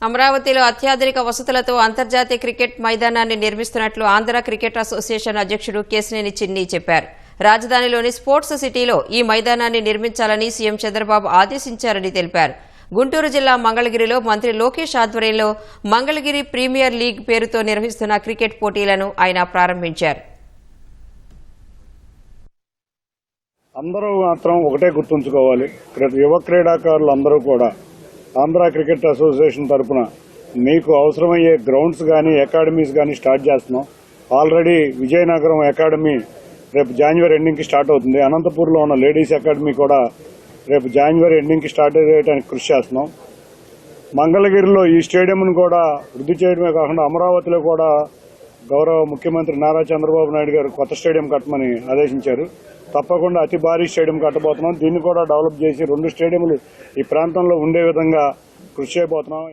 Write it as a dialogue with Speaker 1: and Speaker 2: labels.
Speaker 1: అమరావతిలో అత్యాధునిక వసతులతో అంతర్జాతీయ క్రికెట్ మైదానాన్ని నిర్మిస్తున్నట్లు ఆంధ్ర క్రికెట్ అసోసియేషన్ అధ్యక్షుడు కేశినేని చిన్ని చెప్పారు. రాజధానిలోని స్పోర్ట్స్ సిటీలో ఈ మైదానాన్ని నిర్మించాలని సీఎం చంద్రబాబు ఆదేశించారని తెలిపారు. గుంటూరు జిల్లా మంగళగిరిలో మంత్రి లోకేష్ ఆధ్వర్యంలో మంగళగిరి ప్రీమియర్ లీగ్ పేరుతో నిర్వహిస్తున్న క్రికెట్ పోటీలను ఆయన ప్రారంభించారు.
Speaker 2: అందరూ మాత్రం ఒకటే గుర్తుంచుకోవాలి, యువ క్రీడాకారులు అందరూ కూడా ఆంధ్ర క్రికెట్ అసోసియేషన్ తరఫున మీకు అవసరమయ్యే గ్రౌండ్స్ కానీ అకాడమీస్ కానీ స్టార్ట్ చేస్తున్నాం. ఆల్రెడీ విజయనగరం అకాడమీ రేపు జనవరి ఎండింగ్కి స్టార్ట్ అవుతుంది. అనంతపూర్లో ఉన్న లేడీస్ అకాడమీ కూడా రేపు జనవరి ఎండింగ్కి స్టార్ట్ చేయడానికి కృషి చేస్తున్నాం. మంగళగిరిలో ఈ స్టేడియంను కూడా వృద్ధి చేయడమే కాకుండా అమరావతిలో కూడా గౌరవ ముఖ్యమంత్రి నారా చంద్రబాబు నాయుడు గారు కొత్త స్టేడియం కట్టమని ఆదేశించారు. తప్పకుండా అతి భారీ స్టేడియం కట్టబోతున్నాం. దీన్ని కూడా డెవలప్ చేసి 2 స్టేడియంలు ఈ ప్రాంతంలో ఉండే విధంగా కృషి చేయబోతున్నాం.